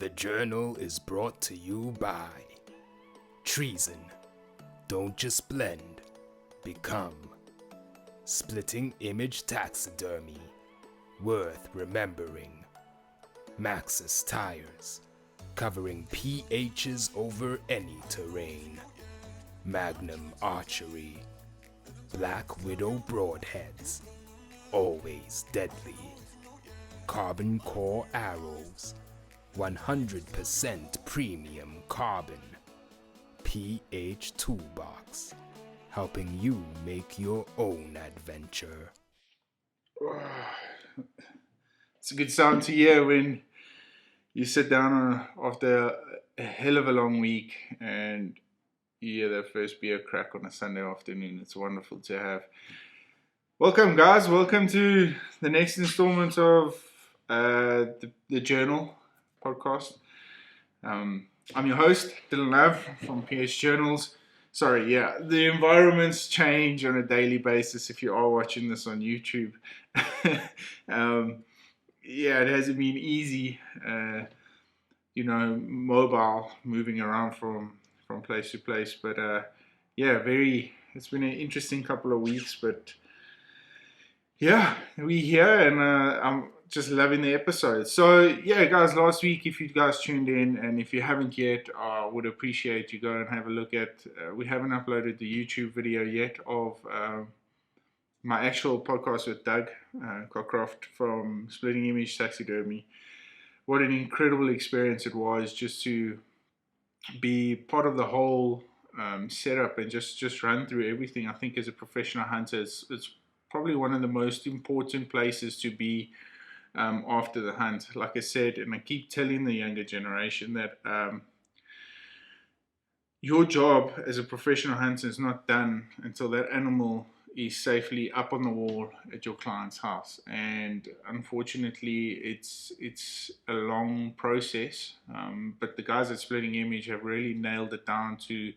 The journal is brought to you by Treezyn. Don't just blend, become. Splitting image taxidermy, worth remembering. Maxxis tires, covering pHs over any terrain. Magnum Archery, Blackwidow Broadheads, always deadly. Carbon core arrows, 100% premium carbon. pH Toolbox, helping you make your own adventure. It's a good sound to hear when you sit down after a hell of a long week and you hear that first beer crack on a Sunday afternoon. It's wonderful to have. Welcome, guys. Welcome to the next installment of the Journal podcast. I'm your host, Dylan Lav from PH Journals. Sorry, the environments change on a daily basis if you are watching this on YouTube. It hasn't been easy, mobile, moving around from place to place. But it's been an interesting couple of weeks. But we're here and I'm just loving the episode. So guys, last week, if you guys tuned in and if you haven't yet, I would appreciate you go and have a look at, we haven't uploaded the YouTube video yet of my actual podcast with Doug Cockcroft from Splitting Image Taxidermy. What an incredible experience it was just to be part of the whole setup and just run through everything. I think as a professional hunter, it's probably one of the most important places to be after the hunt. Like I said, and I keep telling the younger generation that your job as a professional hunter is not done until that animal is safely up on the wall at your client's house. And unfortunately, it's a long process, but the guys at Splitting Image have really nailed it down to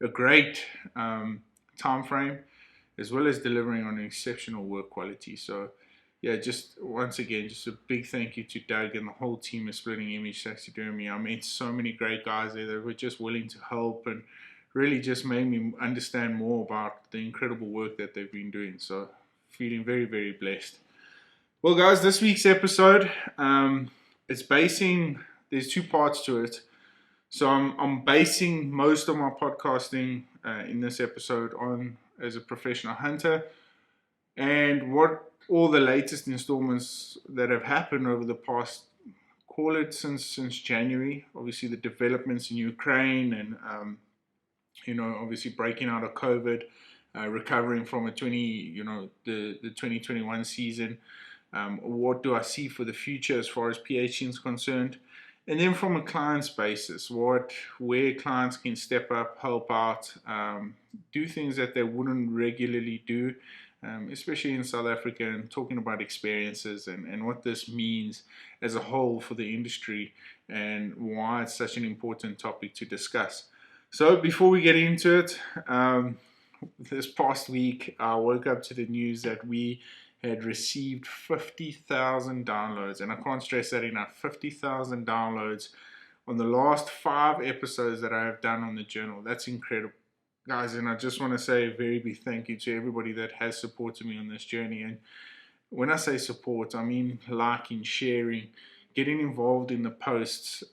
a great time frame, as well as delivering on an exceptional work quality. So just once again, just a big thank you to Doug and the whole team at Splitting Image Taxidermy. I met so many great guys there that were just willing to help and really just made me understand more about the incredible work that they've been doing. So feeling very, very blessed. Well, guys, this week's episode, there's two parts to it. So I'm basing most of my podcasting in this episode on as a professional hunter and what all the latest installments that have happened over the past, call it since January. Obviously the developments in Ukraine and obviously breaking out of COVID, recovering from the 2021 season. What do I see for the future as far as PHing is concerned? And then from a client's basis, where clients can step up, help out, do things that they wouldn't regularly do, especially in South Africa, and talking about experiences and what this means as a whole for the industry and why it's such an important topic to discuss. So before we get into it, this past week, I woke up to the news that we had received 50,000 downloads, and I can't stress that enough, 50,000 downloads on the last 5 episodes that I have done on the journal. That's incredible, guys, and I just want to say a very big thank you to everybody that has supported me on this journey. And when I say support, I mean liking, sharing, getting involved in the posts,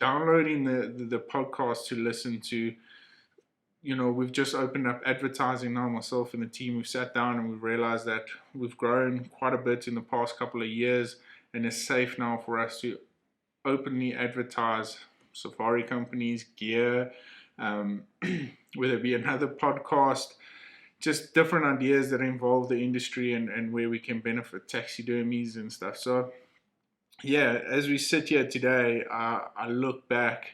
downloading the podcast to listen to. We've just opened up advertising now, myself and the team. We've sat down and we've realized that we've grown quite a bit in the past couple of years, and it's safe now for us to openly advertise safari companies, gear, whether it be another podcast, just different ideas that involve the industry and where we can benefit taxidermies and stuff. So as we sit here today, I look back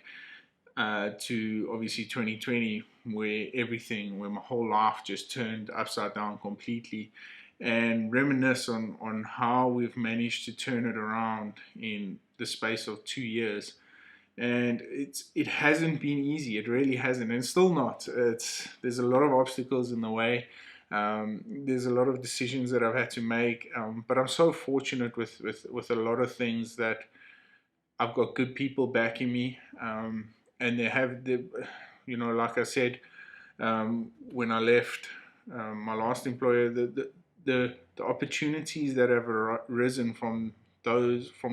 to obviously 2020, where my whole life just turned upside down completely, and reminisce on how we've managed to turn it around in the space of 2 years. And it hasn't been easy. It really hasn't, and still not. There's a lot of obstacles in the way. There's a lot of decisions that I've had to make, but I'm so fortunate with a lot of things that I've got good people backing me, and they have the, like I said, when I left my last employer, the opportunities that have arisen from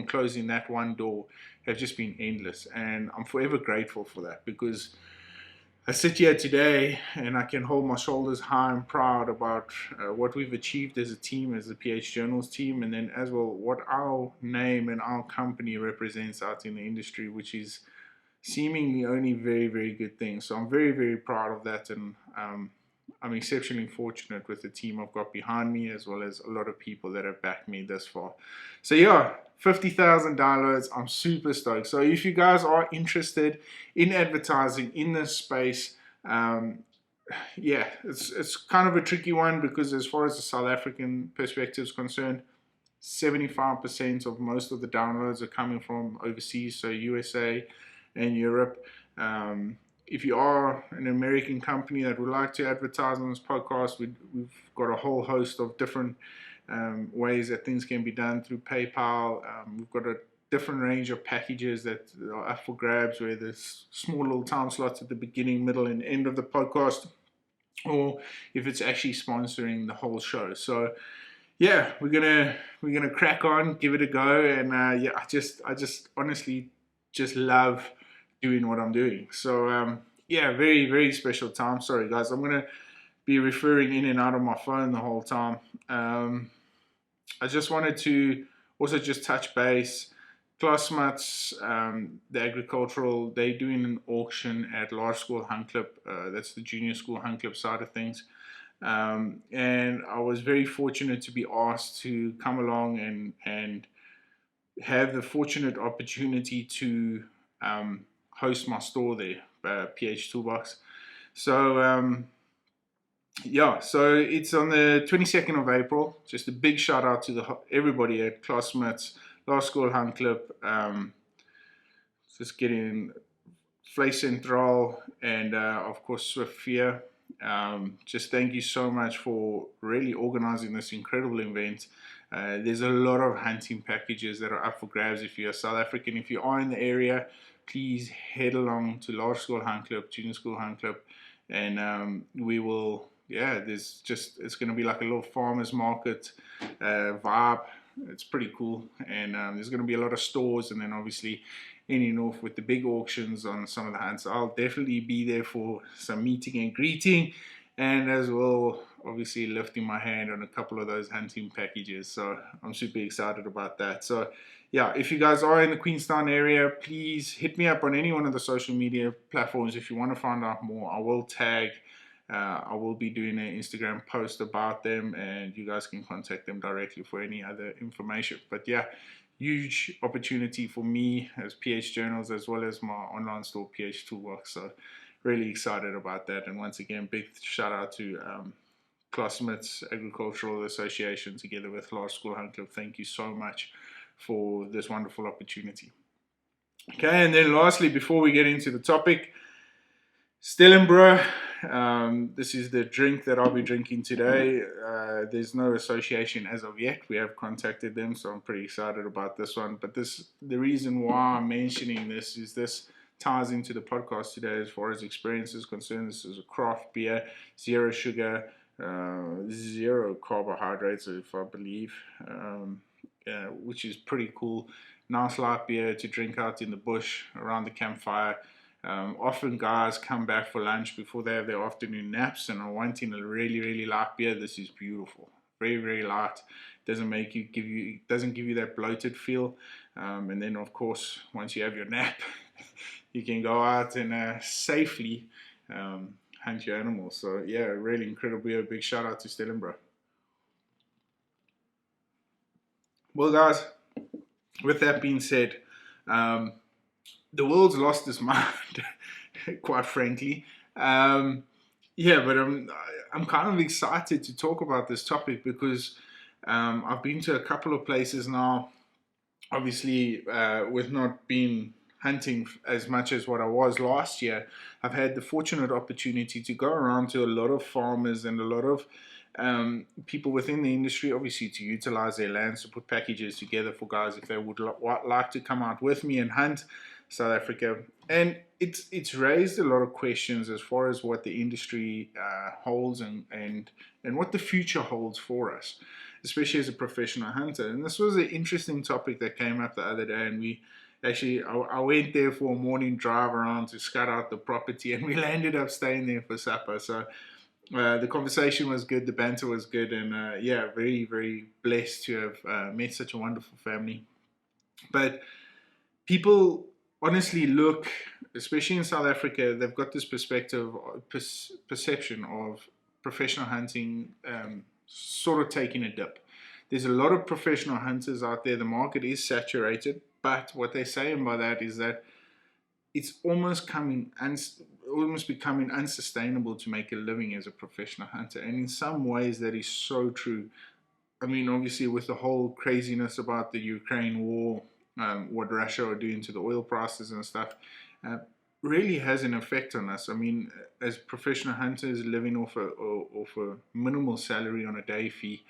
closing that one door have just been endless, and I'm forever grateful for that, because I sit here today and I can hold my shoulders high and proud about what we've achieved as a team, as the PH Journals team, and then as well what our name and our company represents out in the industry, which is seemingly only very, very good things. So I'm very, very proud of that, and I'm exceptionally fortunate with the team I've got behind me, as well as a lot of people that have backed me this far. So yeah, 50,000 downloads. I'm super stoked. So if you guys are interested in advertising in this space, yeah, it's kind of a tricky one, because as far as the South African perspective is concerned, 75% of most of the downloads are coming from overseas, so USA and Europe. If you are an American company that would like to advertise on this podcast, we've got a whole host of different ways that things can be done through PayPal. We've got a different range of packages that are up for grabs, where there's small little time slots at the beginning, middle, and end of the podcast, or if it's actually sponsoring the whole show. So yeah, we're gonna crack on, give it a go, and yeah, I just honestly just love doing what I'm doing. So yeah, very, very special time. Sorry guys, I'm gonna be referring in and out of my phone the whole time. I just wanted to also just touch base. Classmates, the agricultural, they're doing an auction at Large School Hunt Club. That's the junior school hunt club side of things. And I was very fortunate to be asked to come along and have the fortunate opportunity to host my store there, PH Toolbox. So yeah, so it's on the 22nd of April. Just a big shout out to everybody at Classmates, Large School Hunt Club. Just getting Vleis Central, and of course Swift Fear. Just thank you so much for really organizing this incredible event. There's a lot of hunting packages that are up for grabs. If you're South African, if you are in the area, please head along to Large School Hunt Club, Junior School Hunt Club, and we will, yeah, it's going to be like a little farmer's market vibe. It's pretty cool, and there's going to be a lot of stores, and then obviously ending off with the big auctions on some of the hunts. I'll definitely be there for some meeting and greeting, and as well, obviously lifting my hand on a couple of those hunting packages. So I'm super excited about that. So yeah, if you guys are in the Queenstown area, please hit me up on any one of the social media platforms if you want to find out more. I will tag. I will be doing an Instagram post about them, and you guys can contact them directly for any other information. But yeah, huge opportunity for me as PH Journals, as well as my online store PH Toolbox. So really excited about that. And once again, big shout out to Classmates Agricultural Association together with Large School Hunt Club. Thank you so much for this wonderful opportunity. Okay, and then lastly, before we get into the topic, Stellenbrau. This is the drink that I'll be drinking today. There's no association as of yet. We have contacted them, so I'm pretty excited about this one. But the reason why I'm mentioning this is this ties into the podcast today as far as experience is concerned. This is a craft beer, 0 sugar, 0 carbohydrates, if I believe, which is pretty cool. Nice light beer to drink out in the bush around the campfire. Often guys come back for lunch before they have their afternoon naps and are wanting a really, really light beer. This is beautiful. Very, very light. Doesn't give you that bloated feel. And then of course, once you have your nap, you can go out and safely hunt your animals. So yeah, really incredible beer. Big shout out to Stellenbrau. Well guys, with that being said, the world's lost its mind, quite frankly. Yeah, but I'm kind of excited to talk about this topic because I've been to a couple of places now. Obviously, with not being hunting as much as what I was last year, I've had the fortunate opportunity to go around to a lot of farmers and a lot of people within the industry, obviously, to utilize their lands to put packages together for guys if they would like to come out with me and hunt South Africa. And it's raised a lot of questions as far as what the industry holds and what the future holds for us, especially as a professional hunter. And this was an interesting topic that came up the other day, and we actually, I went there for a morning drive around to scout out the property, and we landed up staying there for supper. So the conversation was good, the banter was good, and yeah, very, very blessed to have met such a wonderful family. But people honestly look, especially in South Africa, they've got this perspective, perception of professional hunting sort of taking a dip. There's a lot of professional hunters out there. The market is saturated, but what they're saying by that is that it's almost becoming unsustainable to make a living as a professional hunter. And in some ways, that is so true. I mean, obviously, with the whole craziness about the Ukraine war, what Russia are doing to the oil prices and stuff, really has an effect on us. I mean, as professional hunters living off a minimal salary on a day fee,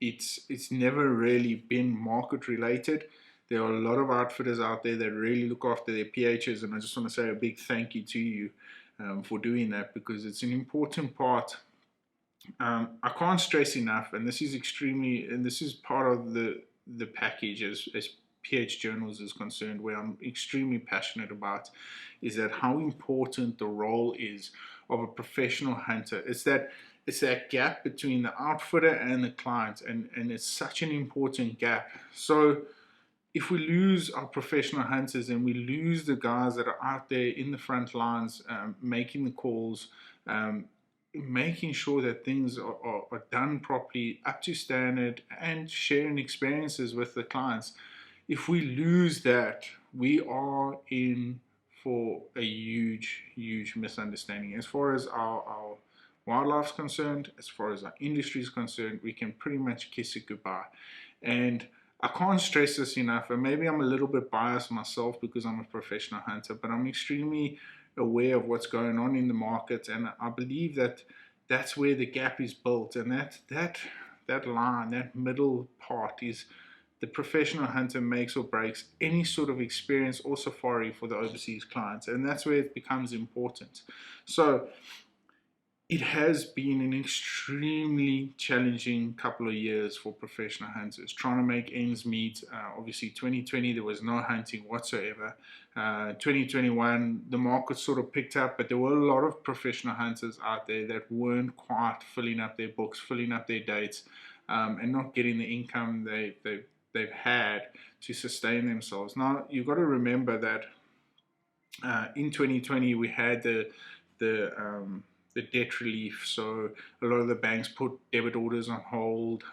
it's never really been market related. There are a lot of outfitters out there that really look after their PHs, and I just want to say a big thank you to you for doing that, because it's an important part. I can't stress enough, and this is part of the package as PH Journals is concerned, where I'm extremely passionate about, is that how important the role is of a professional hunter. It's that gap between the outfitter and the client, and it's such an important gap. So if we lose our professional hunters and we lose the guys that are out there in the front lines, making the calls, making sure that things are done properly, up to standard, and sharing experiences with the clients, if we lose that, we are in for a huge, huge misunderstanding. As far as our wildlife's concerned, as far as our industry is concerned, we can pretty much kiss it goodbye. And I can't stress this enough, and maybe I'm a little bit biased myself because I'm a professional hunter, but I'm extremely aware of what's going on in the market, and I believe that that's where the gap is built, and that line, that middle part, is the professional hunter makes or breaks any sort of experience or safari for the overseas clients, and that's where it becomes important. So it has been an extremely challenging couple of years for professional hunters, trying to make ends meet. Obviously, 2020, there was no hunting whatsoever. 2021, the market sort of picked up, but there were a lot of professional hunters out there that weren't quite filling up their books, filling up their dates, and not getting the income they've had to sustain themselves. Now, you've got to remember that in 2020, we had the debt relief, so a lot of the banks put debit orders on hold,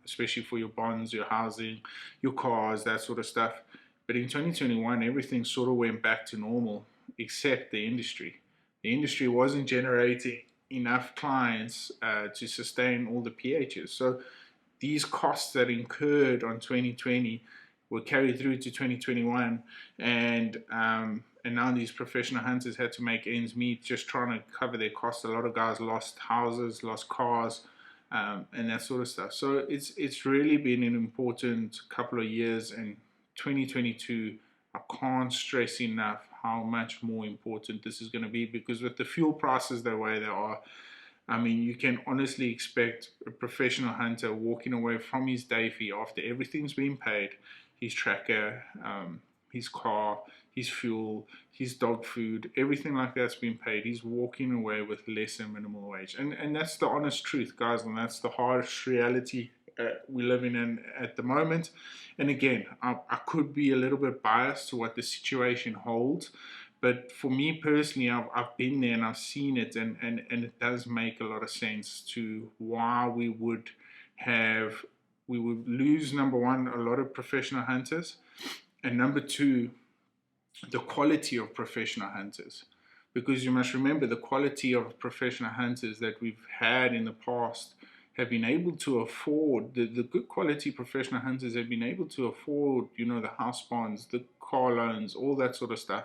especially for your bonds, your housing, your cars, that sort of stuff. But in 2021, everything sort of went back to normal, except the industry. The industry wasn't generating enough clients to sustain all the PHs. So these costs that incurred on 2020 were carried through to 2021, and now these professional hunters had to make ends meet, just trying to cover their costs. A lot of guys lost houses, lost cars, and that sort of stuff. So it's really been an important couple of years, and 2022, I can't stress enough how much more important this is going to be, because with the fuel prices the way they are, I mean, you can honestly expect a professional hunter walking away from his day fee after everything's been paid, his tracker, his car, his fuel, his dog food, everything like that's been paid. He's walking away with less than minimum wage. And that's the honest truth, guys, and that's the harsh reality we're living in at the moment. And again, I could be a little bit biased to what the situation holds, but for me personally, I've been there and I've seen it, and it does make a lot of sense to why we would lose, number one, a lot of professional hunters, and number two, the quality of professional hunters. Because you must remember, the quality of professional hunters that we've had in the past have been able to afford, the good quality professional hunters have been able to afford, the house bonds, the car loans, all that sort of stuff.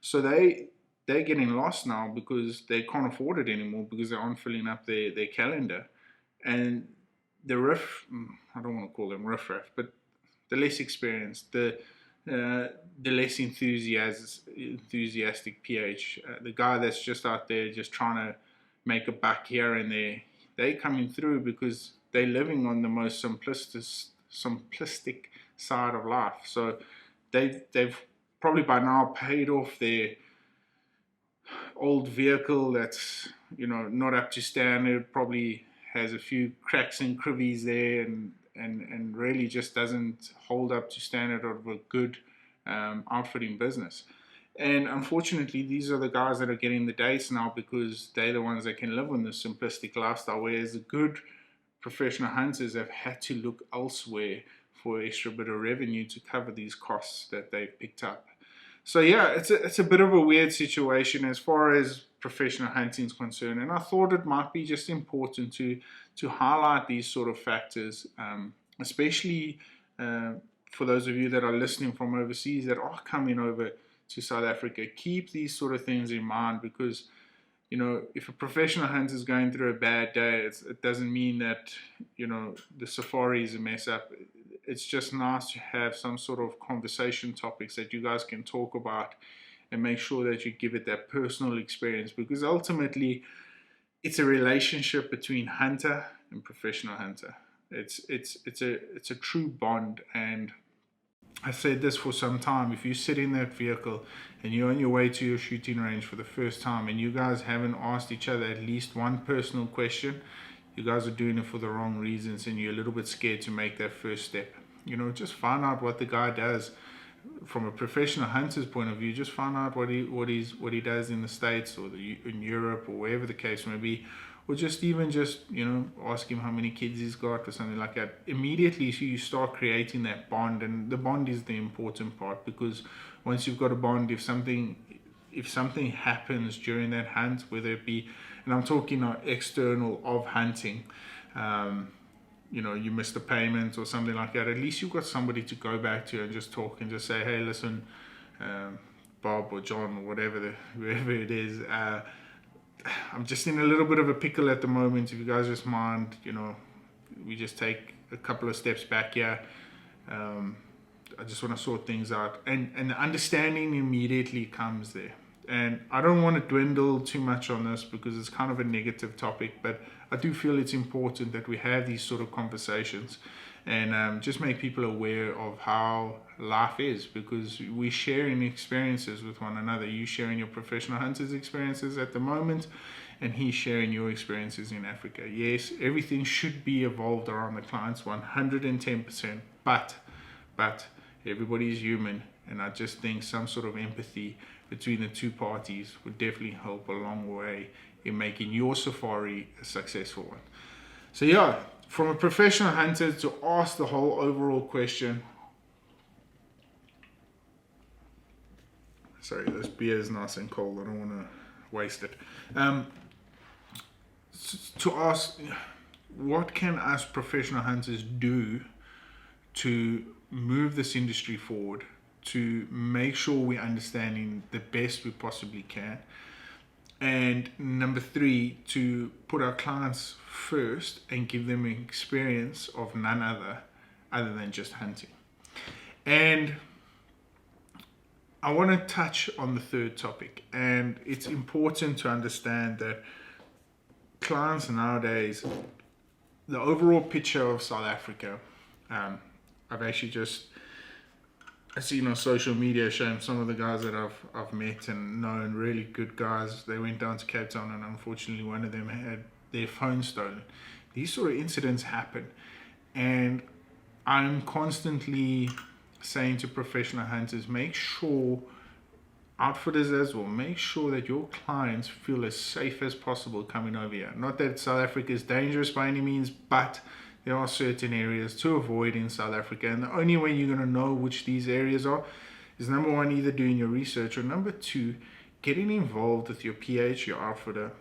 So they they're getting lost now because they can't afford it anymore because they aren't filling up their calendar. And the I don't want to call them riffraff, but the less experienced, the less enthusiastic PH, the guy that's just out there just trying to make a buck here and there, they coming through because they're living on the most simplistic side of life. So they've probably by now paid off their old vehicle that's, you know, not up to standard, probably has a few cracks and crivies there, and really just doesn't hold up to standard of a good outfitting business. And unfortunately, these are the guys that are getting the dates now because they're the ones that can live on this simplistic lifestyle, whereas the good professional hunters have had to look elsewhere for extra bit of revenue to cover these costs that they've picked up. So yeah, it's a bit of a weird situation as far as professional hunting is concerned, and I thought it might be just important to highlight these sort of factors, especially for those of you that are listening from overseas that are coming over to South Africa. Keep these sort of things in mind because, you know, if a professional hunter is going through a bad day, it doesn't mean that, you know, the safari is a mess up. It's just nice to have some sort of conversation topics that you guys can talk about and make sure that you give it that personal experience, because ultimately it's a relationship between hunter and professional hunter. It's a true bond. And I've said this for some time: if you sit in that vehicle and you're on your way to your shooting range for the first time and you guys haven't asked each other at least one personal question, you guys are doing it for the wrong reasons and you're a little bit scared to make that first step. You know, just find out what the guy does from a professional hunter's point of view. Just find out what he does in the States or in Europe or wherever the case may be, or just you know, ask him how many kids he's got or something like that. Immediately you start creating that bond, and the bond is the important part, because once you've got a bond, if something happens during that hunt, whether it be, and I'm talking external of hunting, you know, you missed a payment or something like that, at least you've got somebody to go back to and just talk and just say, hey, listen, Bob or John or whoever it is, I'm just in a little bit of a pickle at the moment. If you guys just mind, you know, we just take a couple of steps back here. I just want to sort things out. And the understanding immediately comes there. And I don't want to dwindle too much on this because it's kind of a negative topic, but I do feel it's important that we have these sort of conversations and just make people aware of how life is, because we're sharing experiences with one another. You sharing your professional hunter's experiences at the moment, and he's sharing your experiences in Africa. Yes, everything should be evolved around the clients 110%, but everybody is human, and I just think some sort of empathy between the two parties would definitely help a long way in making your safari a successful one. So yeah, from a professional hunter to ask the whole overall question. Sorry, this beer is nice and cold. I don't want to waste it. To ask, what can us professional hunters do to move this industry forward, to make sure we're understanding the best we possibly can? And number 3, to put our clients first and give them an experience of none other than just hunting. And I want to touch on the third topic, and it's important to understand that clients nowadays, the overall picture of South Africa, I've actually just seen on social media showing some of the guys that I've met and known, really good guys. They went down to Cape Town and unfortunately one of them had their phone stolen. These sort of incidents happen, and I'm constantly saying to professional hunters, make sure, outfitters as well, make sure that your clients feel as safe as possible coming over here. Not that South Africa is dangerous by any means, but there are certain areas to avoid in South Africa, and the only way you're going to know which these areas are is, number 1, either doing your research, or number 2, getting involved with your PH, your outfitter,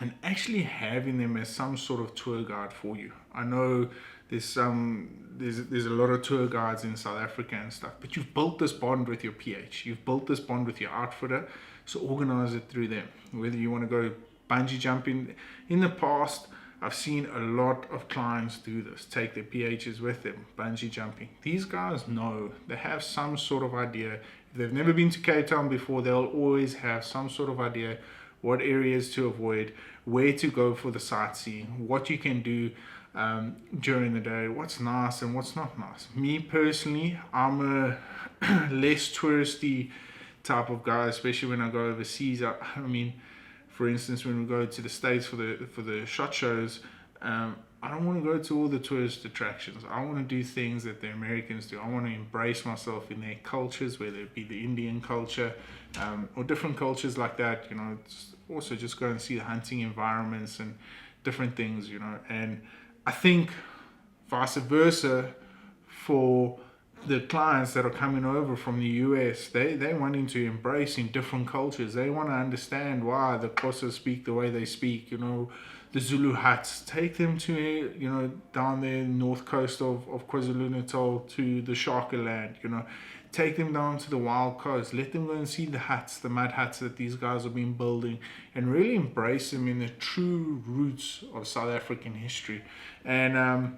and actually having them as some sort of tour guide for you. I know there's a lot of tour guides in South Africa and stuff, but you've built this bond with your PH, you've built this bond with your outfitter, so organize it through them. Whether you want to go bungee jumping, in the past I've seen a lot of clients do this, take their PHs with them, bungee jumping. These guys know, they have some sort of idea. If they've never been to Cape Town before, they'll always have some sort of idea what areas to avoid, where to go for the sightseeing, what you can do during the day, what's nice and what's not nice. Me personally, I'm a less touristy type of guy, especially when I go overseas. I mean, for instance, when we go to the States for the SHOT Shows, I don't want to go to all the tourist attractions. I want to do things that the Americans do. I want to embrace myself in their cultures, whether it be the Indian culture or different cultures like that. You know, also just go and see the hunting environments and different things. You know, and I think vice versa for the clients that are coming over from the US, they wanting to embrace in different cultures. They want to understand why the Xhosa speak the way they speak, you know, the Zulu huts. Take them to, you know, down there north coast of KwaZulu-Natal to the Shaka land, you know. Take them down to the wild coast. Let them go and see the huts, the mud huts that these guys have been building, and really embrace them in the true roots of South African history. And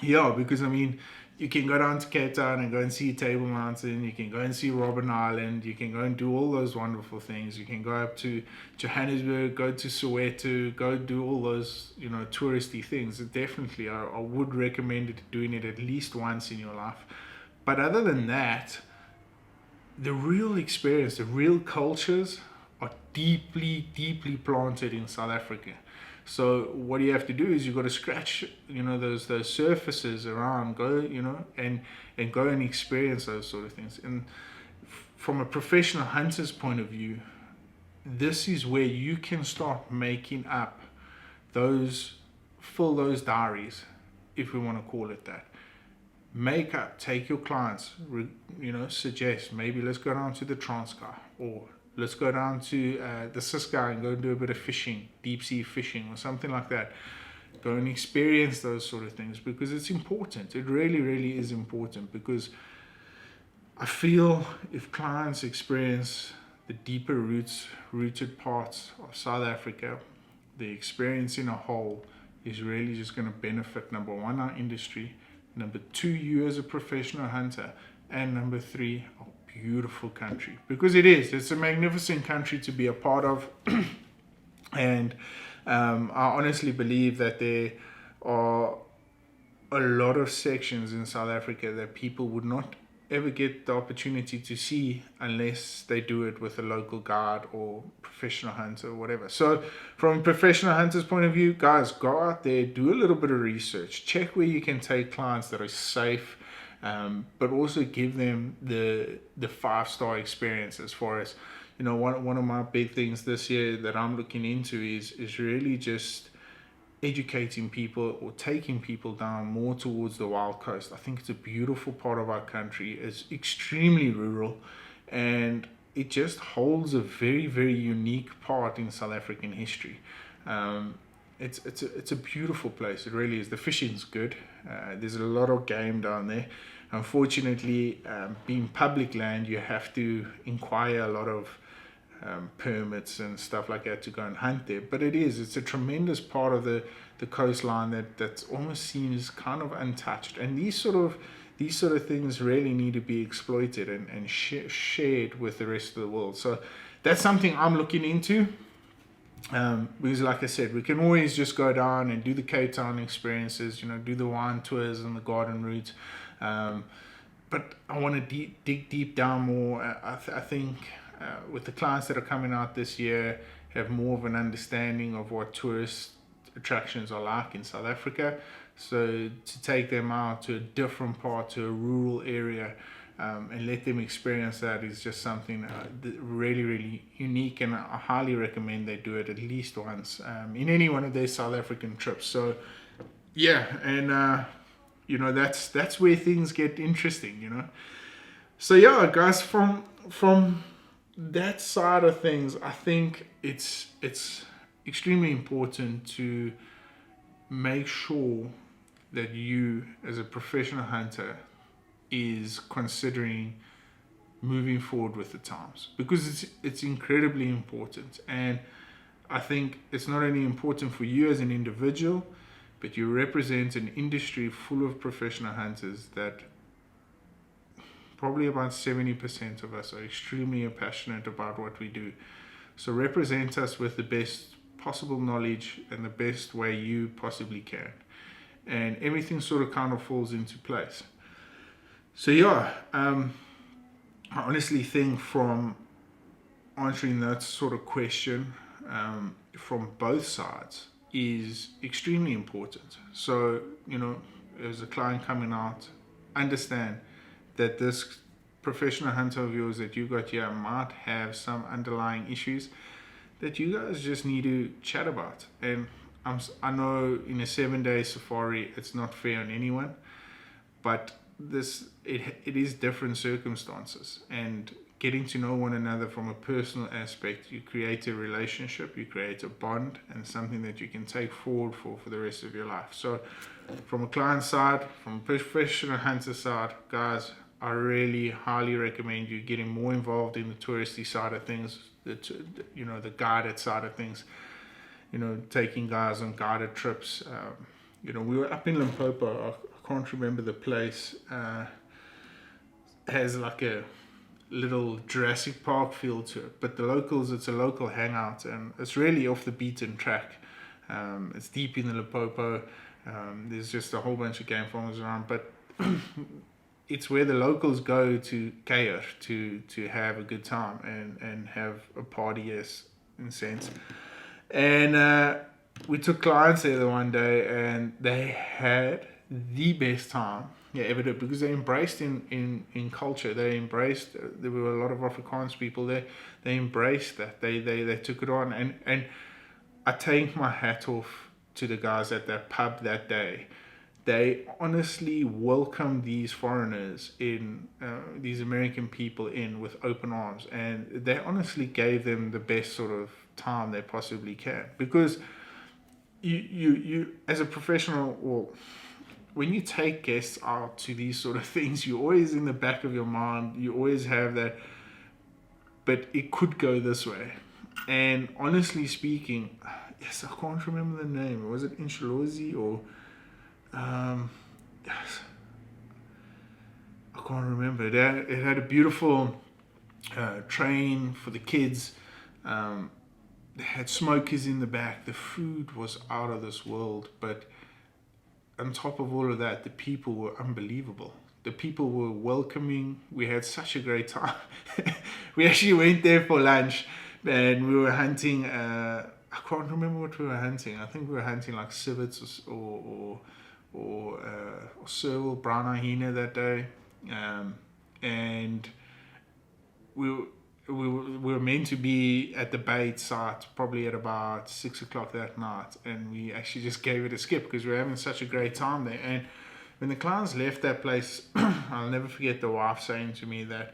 yeah, because I mean, you can go down to Cape Town and go and see Table Mountain. You can go and see Robben Island. You can go and do all those wonderful things. You can go up to Johannesburg, go to Soweto, go do all those, you know, touristy things. Definitely, I would recommend doing it at least once in your life. But other than that, the real experience, the real cultures are deeply, deeply planted in South Africa. So what you have to do is you've got to scratch, you know, those surfaces around, go, you know, and go and experience those sort of things. And from a professional hunter's point of view, this is where you can start making up fill those diaries, if we want to call it that. Make up, take your clients, you know, suggest, maybe let's go down to the Transkei, or let's go down to the Ciskei and go and do a bit of fishing, deep sea fishing or something like that. Go and experience those sort of things, because it's important. It really, really is important, because I feel if clients experience the deeper rooted parts of South Africa, the experience in a whole is really just going to benefit, number one, our industry, number two, you as a professional hunter, and number three, our beautiful country. Because it's a magnificent country to be a part of. And I honestly believe that there are a lot of sections in South Africa that people would not ever get the opportunity to see unless they do it with a local guide or professional hunter or whatever. So from a professional hunter's point of view, guys, go out there, do a little bit of research, check where you can take clients that are safe, but also give them the 5-star experience. As far as, you know, one of my big things this year that I'm looking into is really just educating people or taking people down more towards the wild coast. I think it's a beautiful part of our country. It's extremely rural, and it just holds a very, very unique part in South African history. It's a beautiful place. It really is. The fishing's good. There's a lot of game down there. Unfortunately, being public land, you have to inquire a lot of permits and stuff like that to go and hunt there. But it's a tremendous part of the coastline that almost seems kind of untouched. And these sort of things really need to be exploited and shared with the rest of the world. So that's something I'm looking into. Because like I said, we can always just go down and do the Cape Town experiences, you know, do the wine tours and the garden routes. But I want to dig deep down more. I think with the clients that are coming out this year, have more of an understanding of what tourist attractions are like in South Africa. So to take them out to a different part, to a rural area, and let them experience that is just something really, really unique, and I highly recommend they do it at least once in any one of their South African trips. So yeah, and you know, that's where things get interesting, you know. So yeah, guys, from that side of things, I think it's extremely important to make sure that you as a professional hunter is considering moving forward with the times, because it's incredibly important. And I think it's not only important for you as an individual, but you represent an industry full of professional hunters that probably about 70% of us are extremely passionate about what we do. So represent us with the best possible knowledge and the best way you possibly can. And everything sort of kind of falls into place. So yeah, I honestly think from answering that sort of question from both sides is extremely important. So, as a client coming out, understand that this professional hunter of yours that you got here might have some underlying issues that you guys just need to chat about. And I know in a 7-day safari, it's not fair on anyone, but it is different circumstances, and getting to know one another from a personal aspect, you create a relationship, you create a bond, and something that you can take forward for the rest of your life. So from a client side, from a professional hunter side, guys, I really highly recommend you getting more involved in the touristy side of things, the guided side of things, taking guys on guided trips. We were up in Limpopo. I can't remember the place. Has like a little Jurassic Park feel to it, but the locals, it's a local hangout, and it's really off the beaten track. It's deep in the Limpopo. There's just a whole bunch of game farmers around, but it's where the locals go to cater to have a good time and have a party, yes, in a sense. And we took clients there the one day, and they had the best time ever did, because they embraced in culture. They embraced, there were a lot of Afrikaans people there. They embraced that. They took it on, and I take my hat off to the guys at that pub that day. They honestly welcomed these foreigners in, these American people in, with open arms, and they honestly gave them the best sort of time they possibly can. Because you as a professional, well, when you take guests out to these sort of things, you're always in the back of your mind, you always have that, but it could go this way. And honestly speaking, yes, I can't remember the name. Was it Inshalozi or yes, I can't remember. It had a beautiful train for the kids. They had smokers in the back. The food was out of this world, but on top of all of that, the people were unbelievable. The people were welcoming. We had such a great time. We actually went there for lunch, and we were hunting. I can't remember what we were hunting. I think we were hunting like civets or serval, brown hyena that day, and we were meant to be at the bait site probably at about 6 o'clock that night, and we actually just gave it a skip because we were having such a great time there. And when the clients left that place, I'll never forget the wife saying to me that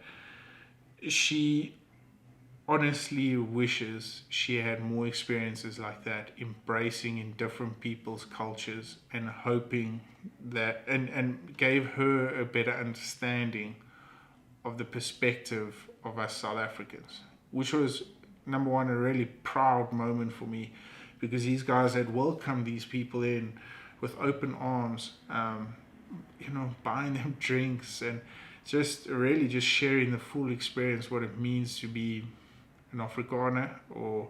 she honestly wishes she had more experiences like that, embracing in different people's cultures and hoping that, and gave her a better understanding of the perspective of us South Africans, which was, number one, a really proud moment for me, because these guys had welcomed these people in with open arms, buying them drinks, and just really just sharing the full experience, what it means to be an Afrikaner or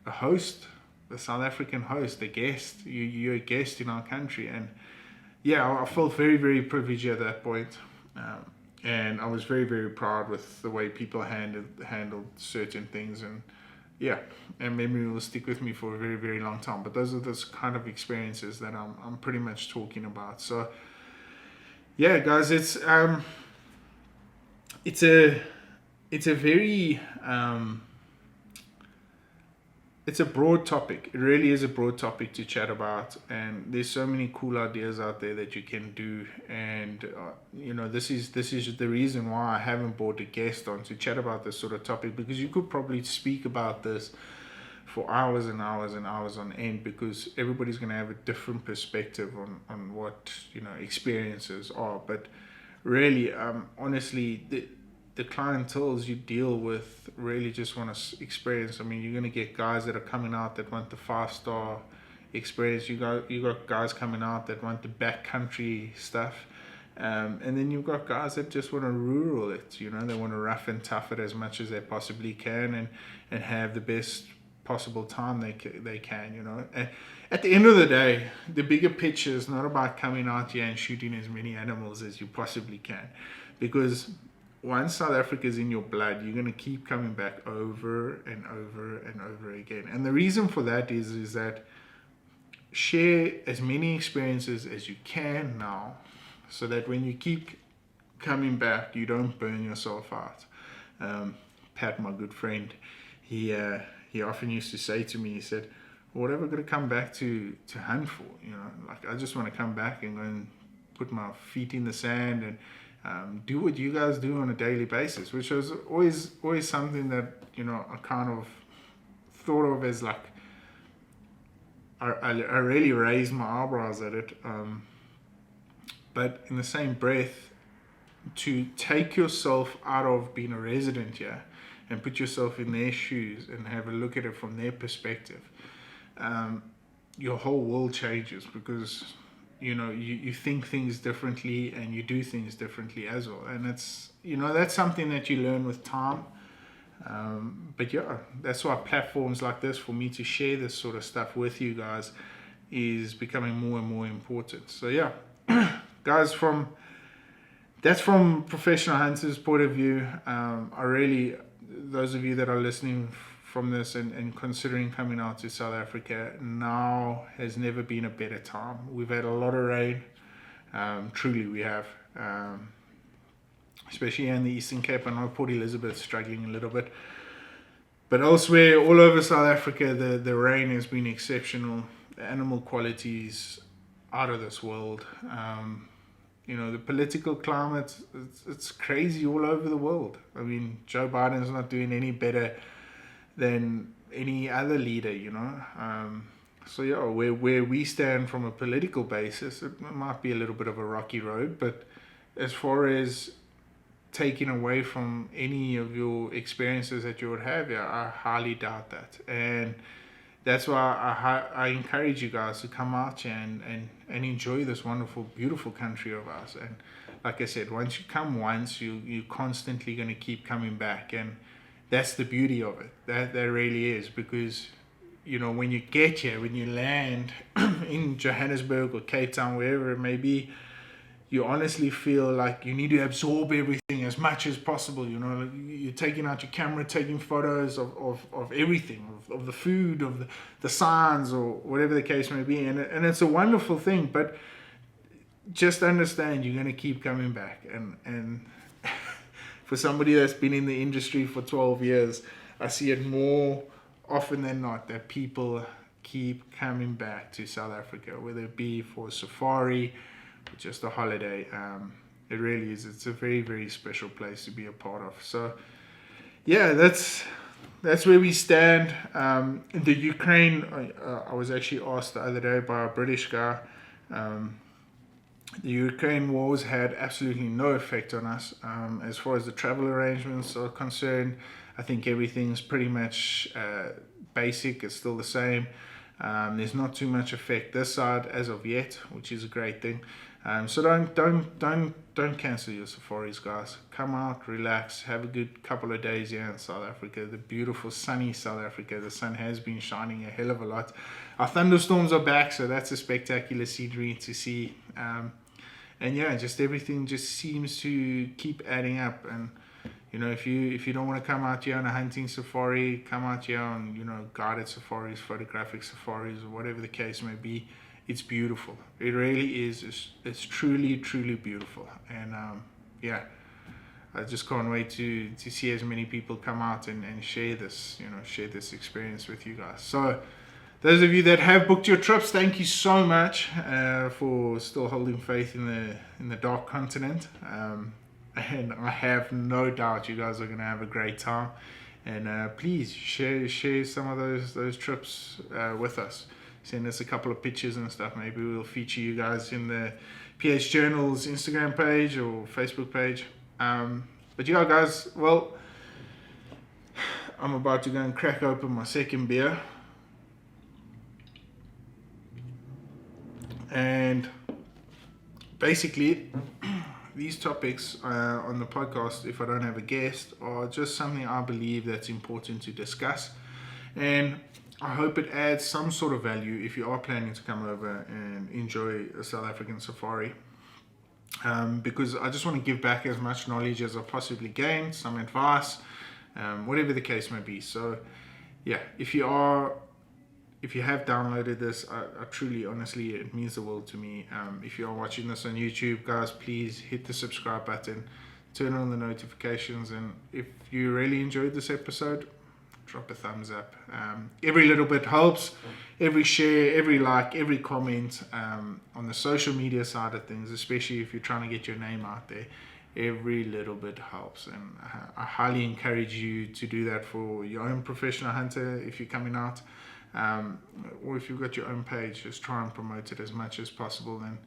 a host, a South African host, a guest. You're a guest in our country. And yeah, I felt very, very privileged at that point. And I was very, very proud with the way people handled certain things. And yeah, and memory will stick with me for a very, very long time. But those are those kind of experiences that I'm pretty much talking about. So yeah, guys, it's a very it's a broad topic. It really is a broad topic to chat about, and there's so many cool ideas out there that you can do. And this is the reason why I haven't brought a guest on to chat about this sort of topic, because you could probably speak about this for hours and hours and hours on end, because everybody's going to have a different perspective on what, you know, experiences are. But really, honestly, the clientels you deal with really just want to experience. I mean, you're going to get guys that are coming out that want the 5-star experience. You got guys coming out that want the backcountry stuff. And then you've got guys that just want to rural it, you know, they want to rough and tough it as much as they possibly can, and have the best possible time they can, you know. And at the end of the day, the bigger picture is not about coming out here and shooting as many animals as you possibly can, because once South Africa is in your blood, you're going to keep coming back over and over and over again. And the reason for that is that share as many experiences as you can now, so that when you keep coming back, you don't burn yourself out. Pat, my good friend, he often used to say to me, he said, what am I going to come back to hunt for? You know, like, I just want to come back and go and put my feet in the sand and do what you guys do on a daily basis, which was always something that, you know, I kind of thought of as like, I really raised my eyebrows at it. But in the same breath, to take yourself out of being a resident here and put yourself in their shoes and have a look at it from their perspective, your whole world changes, because, you know, you think things differently and you do things differently as well. And it's, you know, that's something that you learn with time. But yeah, that's why platforms like this, for me to share this sort of stuff with you guys, is becoming more and more important. So yeah, guys, that's from professional hunters' point of view. I really, those of you that are listening from this and considering coming out to South Africa, now has never been a better time. We've had a lot of rain, truly we have, especially in the Eastern Cape. I know Port Elizabeth struggling a little bit, but elsewhere all over South Africa, the rain has been exceptional. The animal qualities out of this world. You know, the political climate, it's crazy all over the world. I mean, Joe Biden's not doing any better than any other leader, you know. So yeah, where we stand from a political basis, it might be a little bit of a rocky road, but as far as taking away from any of your experiences that you would have, yeah, I highly doubt that. And that's why I encourage you guys to come out here and enjoy this wonderful, beautiful country of ours. And like I said, once you come once, you're constantly going to keep coming back. And that's the beauty of it. That really is, because, you know, when you get here, when you land in Johannesburg or Cape Town, wherever it may be, you honestly feel like you need to absorb everything as much as possible. You know, you're taking out your camera, taking photos of everything, of the food, of the signs, or whatever the case may be. And it's a wonderful thing, but just understand you're going to keep coming back. And for somebody that's been in the industry for 12 years, I see it more often than not that people keep coming back to South Africa, whether it be for safari, just a holiday. It really is. It's a very, very special place to be a part of. So yeah, that's where we stand. The Ukraine, I was actually asked the other day by a British guy. The Ukraine wars had absolutely no effect on us. As far as the travel arrangements are concerned, I think everything's pretty much basic. It's still the same. There's not too much effect this side as of yet, which is a great thing. So don't cancel your safaris, guys. Come out, relax, have a good couple of days here in South Africa. The beautiful sunny South Africa. The sun has been shining a hell of a lot. Our thunderstorms are back, so that's a spectacular scenery to see. And yeah, just everything just seems to keep adding up. And you know, if you don't want to come out here on a hunting safari, come out here on, you know, guided safaris, photographic safaris, or whatever the case may be. It's beautiful. It really is. It's truly, truly beautiful. And yeah, I just can't wait to see as many people come out and share this, you know, share this experience with you guys. So those of you that have booked your trips, thank you so much for still holding faith in the dark continent. And I have no doubt you guys are going to have a great time. And please share some of those trips with us. Send us a couple of pictures and stuff. Maybe we'll feature you guys in the PH Journal's Instagram page or Facebook page. But yeah, guys, well, I'm about to go and crack open my second beer. And basically, these topics on the podcast, if I don't have a guest, are just something I believe that's important to discuss. And I hope it adds some sort of value if you are planning to come over and enjoy a South African safari. Because I just want to give back as much knowledge as I possibly gained, some advice, whatever the case may be. So yeah, if you have downloaded this, I truly, honestly, it means the world to me. If you are watching this on YouTube, guys, please hit the subscribe button, turn on the notifications, and if you really enjoyed this episode, drop a thumbs up. Every little bit helps. Every share, every like, every comment on the social media side of things, especially if you're trying to get your name out there, every little bit helps. And I highly encourage you to do that for your own professional hunter if you're coming out. Or if you've got your own page, just try and promote it as much as possible, and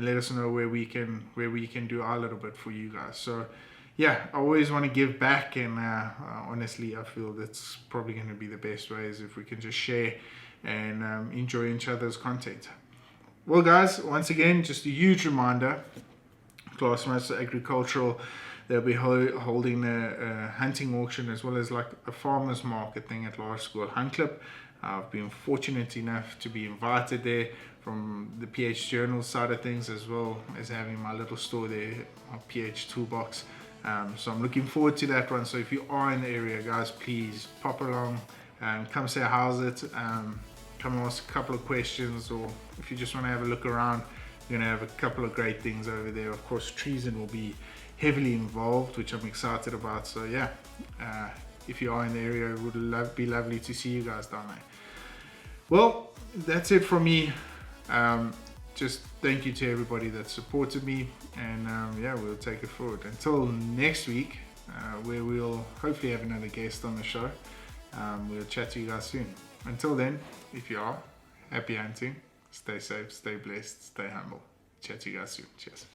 let us know where we can do our little bit for you guys. So yeah, I always want to give back, and honestly, I feel that's probably going to be the best way, is if we can just share and enjoy each other's content. Well, guys, once again, just a huge reminder, Glassmaster Agricultural, they'll be holding a hunting auction as well as like a farmer's market thing at Large School Hunt Club. I've been fortunate enough to be invited there from the PH Journal side of things, as well as having my little store there, my PH Toolbox. So I'm looking forward to that one. So if you are in the area, guys, please pop along, come say how's it, come ask a couple of questions, or if you just want to have a look around, you're going to have a couple of great things over there. Of course, Treezyn will be heavily involved, which I'm excited about. So yeah, if you are in the area, it would be lovely to see you guys down there. Well, that's it from me. Just thank you to everybody that supported me, and yeah, we'll take it forward until next week, where we'll hopefully have another guest on the show. We'll chat to you guys soon. Until then, if you are, happy hunting, stay safe, stay blessed, stay humble. Chat to you guys soon. Cheers.